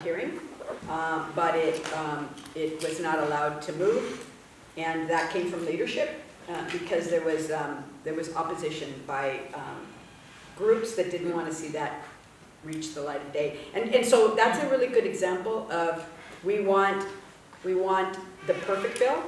hearing, but it was not allowed to move, and that came from leadership because there was opposition by groups that didn't want to see that reach the light of day, and so that's a really good example of we want the perfect bill.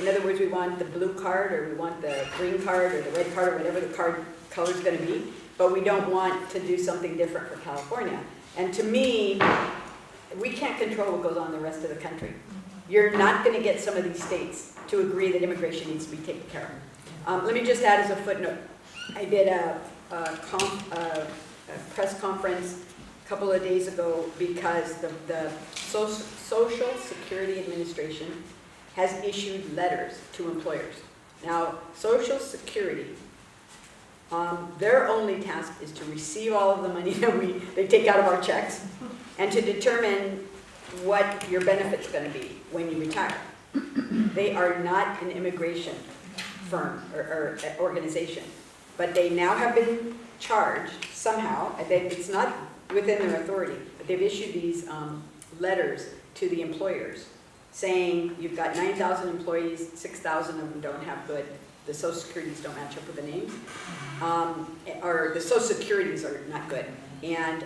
In other words, we want the blue card, or we want the green card, or the red card, or whatever the card color is going to be, but we don't want to do something different for California. And to me, we can't control what goes on in the rest of the country. You're not going to get some of these states to agree that immigration needs to be taken care of. Let me just add as a footnote, I did a press conference a couple of days ago because the Social Security Administration has issued letters to employers. Now, Social Security, their only task is to receive all of the money that they take out of our checks and to determine what your benefit's going to be when you retire. They are not an immigration firm or organization, but they now have been charged somehow. It's not within their authority, but they've issued these letters to the employers saying you've got 9,000 employees, 6,000 of them don't have the Social Securities don't match up with the names, or the Social Securities are not good, and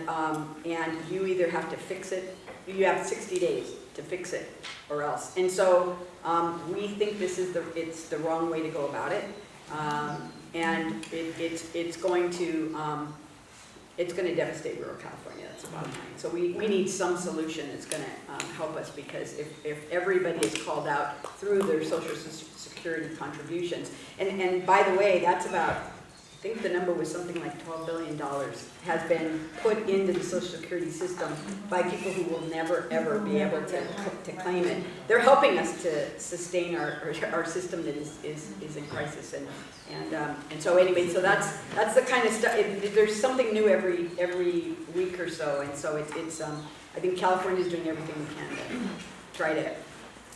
you either have to fix it, you have 60 days to fix it, or else. And so we think this is it's the wrong way to go about it, and it's going to devastate rural California. That's the bottom line. So we need some solution that's going to help us, because if everybody is called out through their Social Security contributions, and by the way, that's about, I think the number was something like $12 billion has been put into the Social Security system by people who will never ever be able to claim it. They're helping us to sustain our system that is in crisis, and so anyway, so that's the kind of stuff. There's something new every week or so, and so it's I think California is doing everything we can to try to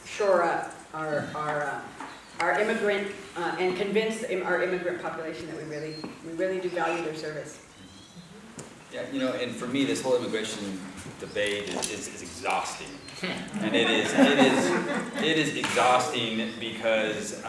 shore up our immigrant and convince our immigrant population that we really do value their service. Yeah, and for me, this whole immigration debate is exhausting, and it is exhausting because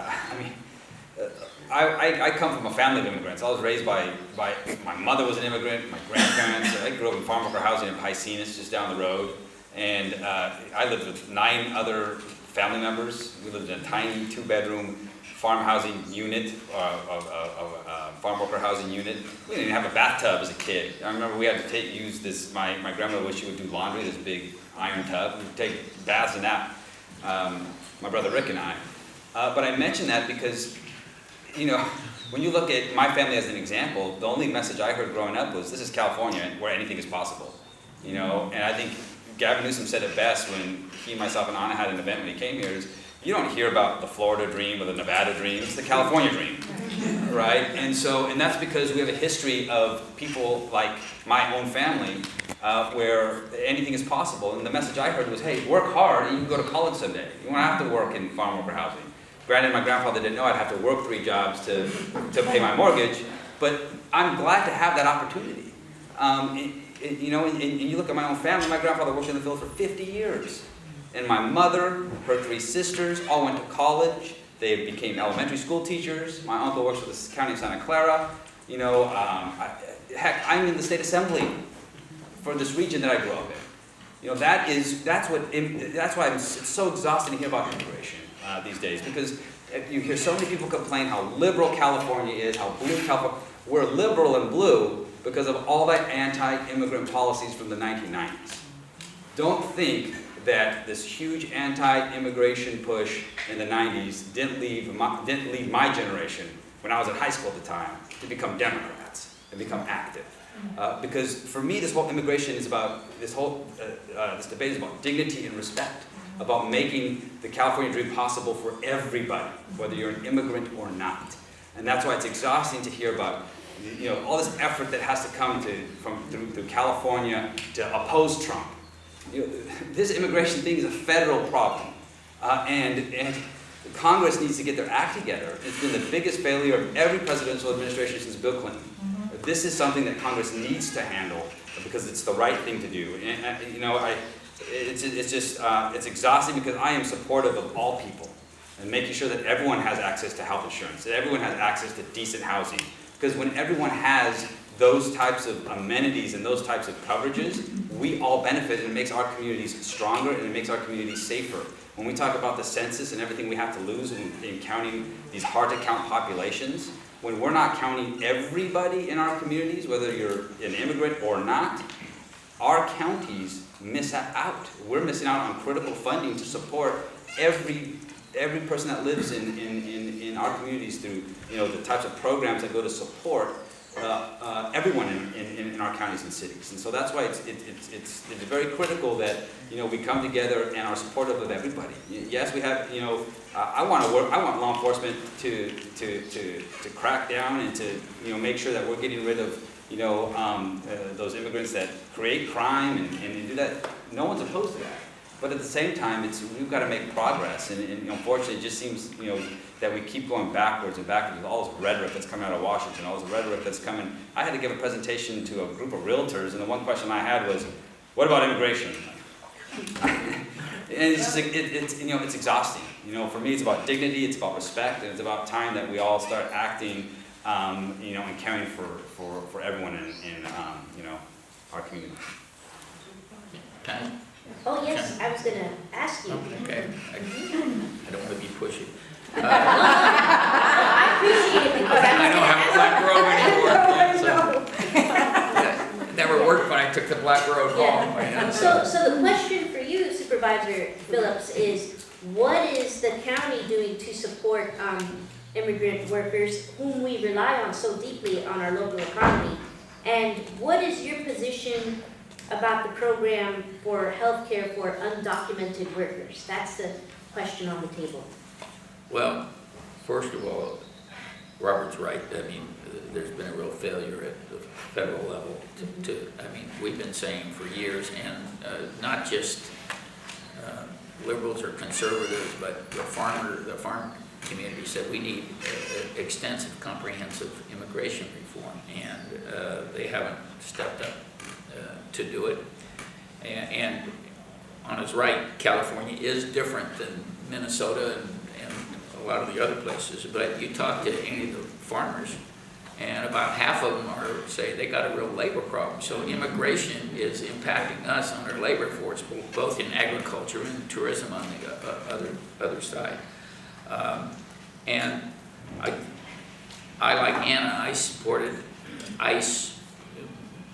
I come from a family of immigrants. I was raised by my mother was an immigrant, my grandparents. I grew up in farm worker housing in Piscinas, just down the road, and I lived with 9 other family members. We lived in a tiny 2-bedroom farm housing unit, farm worker housing unit. We didn't even have a bathtub as a kid. I remember we had to use this, my grandmother wished she would do laundry, this big iron tub. We'd take baths in that, my brother Rick and I. But I mention that because, when you look at my family as an example, the only message I heard growing up was, this is California, where anything is possible. And I think Gavin Newsom said it best when he, myself, and Anna had an event when he came here, is you don't hear about the Florida dream or the Nevada dream, it's the California dream, right? And that's because we have a history of people like my own family where anything is possible. And the message I heard was, hey, work hard and you can go to college someday. You won't have to work in farm worker housing. Granted, my grandfather didn't know I'd have to work 3 jobs to pay my mortgage, but I'm glad to have that opportunity. And you look at my own family, my grandfather worked in the field for 50 years. And my mother, her 3 sisters, all went to college. They became elementary school teachers. My uncle works for the county of Santa Clara. Heck, I'm in the state assembly for this region that I grew up in. That's why it's so exhausting to hear about immigration these days, because you hear so many people complain how liberal California is, how blue California. We're liberal and blue because of all that anti-immigrant policies from the 1990s. Don't think that this huge anti-immigration push in the 90s didn't leave my generation, when I was in high school at the time, to become Democrats and become active. Because for me, this whole immigration is about, this debate is about dignity and respect, about making the California dream possible for everybody, whether you're an immigrant or not. And that's why it's exhausting to hear about all this effort that has to come through California to oppose Trump. This immigration thing is a federal problem, and Congress needs to get their act together. It's been the biggest failure of every presidential administration since Bill Clinton. This is something that Congress needs to handle because it's the right thing to do. And it's just, it's exhausting because I am supportive of all people and making sure that everyone has access to health insurance, that everyone has access to decent housing. Because when everyone has those types of amenities and those types of coverages, we all benefit, and it makes our communities stronger and it makes our communities safer. When we talk about the census and everything we have to lose in counting these hard-to-count populations, when we're not counting everybody in our communities, whether you're an immigrant or not, our counties miss out. We're missing out on critical funding to support every person that lives in our communities through, you know, the types of programs that go to support everyone in our counties and cities. And so that's why it's very critical that, you know, we come together and are supportive of everybody. Yes, we have, you know, I want law enforcement to crack down and to, you know, make sure that we're getting rid of, you know, those immigrants that create crime and do that. No one's opposed to that. But at the same time, we've got to make progress, and unfortunately, it just seems, you know, that we keep going backwards and backwards with all this rhetoric that's coming out of Washington, all this rhetoric that's coming. I had to give a presentation to a group of realtors, and the one question I had was, "What about immigration?" And it's just, you know, it's exhausting. You know, for me, it's about dignity, it's about respect, and it's about time that we all start acting, you know, and caring for everyone in you know, our community. Time? Oh, yes, I was going to ask you. Okay. I don't want to be pushy. I appreciate it because I don't have a Black Road anymore. It never worked when I took the Black Road home. Yeah. So the question for you, Supervisor Phillips, is what is the county doing to support immigrant workers whom we rely on so deeply on our local economy? And what is your position about the program for health care for undocumented workers? That's the question on the table. Well, first of all, Robert's right. I mean, there's been a real failure at the federal level I mean, we've been saying for years, and not just liberals or conservatives, but the farm community said we need extensive, comprehensive immigration reform, and they haven't stepped up to do it. And on his right, California is different than Minnesota and a lot of the other places, but you talk to any of the farmers, and about half of them say they got a real labor problem. So immigration is impacting us on our labor force, both in agriculture and tourism on the other side. And I like Anna, I supported ICE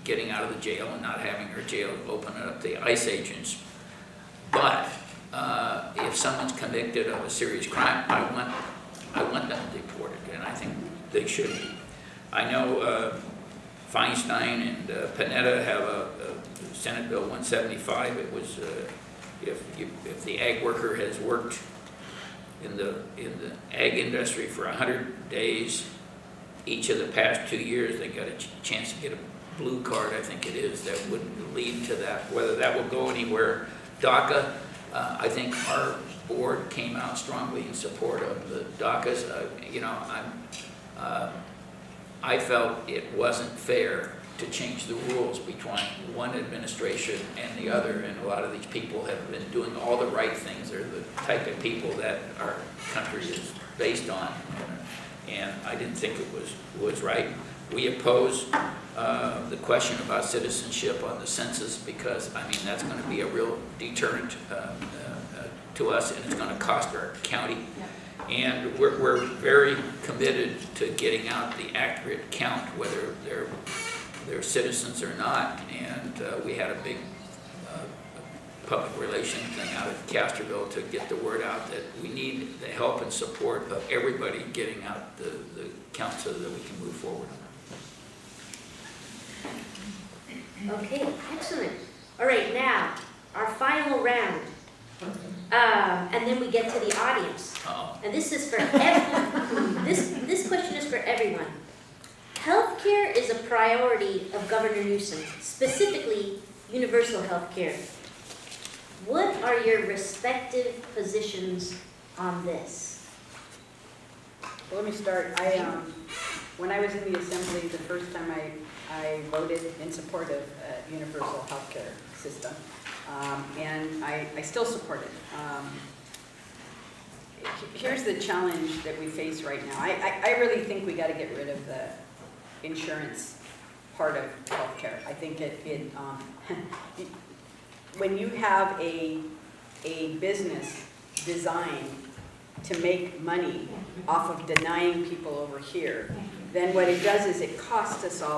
getting out of the jail and not having her jail open up the ICE agents. But if someone's convicted of a serious crime, I want them deported, and I think they should be. I know Feinstein and Panetta have a Senate Bill 175. It was if the ag worker has worked in the ag industry for 100 days each of the past 2 years, they got a chance to get a blue card, I think it is, that would lead to that. Whether that will go anywhere. DACA, I think our board came out strongly in support of the DACAs. You know, I felt it wasn't fair to change the rules between one administration and the other, and a lot of these people have been doing all the right things. They're the type of people that our country is based on, and I didn't think it was right. We oppose the question about citizenship on the census because, I mean, that's going to be a real deterrent to us, and it's going to cost our county. And we're very committed to getting out the accurate count, whether they're citizens or not. And we had a big public relations thing out at Castroville to get the word out that we need the help and support of everybody getting out the count so that we can move forward. Okay, excellent. All right, now, our final round. And then we get to the audience. And this is for this question is for everyone. Healthcare is a priority of Governor Newsom, specifically universal health care. What are your respective positions on this? Well, let me start. When I was in the assembly, the first time I voted in support of a universal health care system, and I still support it. Here's the challenge that we face right now. I really think we got to get rid of the insurance part of healthcare. I think when you have a business designed to make money off of denying people over here, then what it does is it costs us all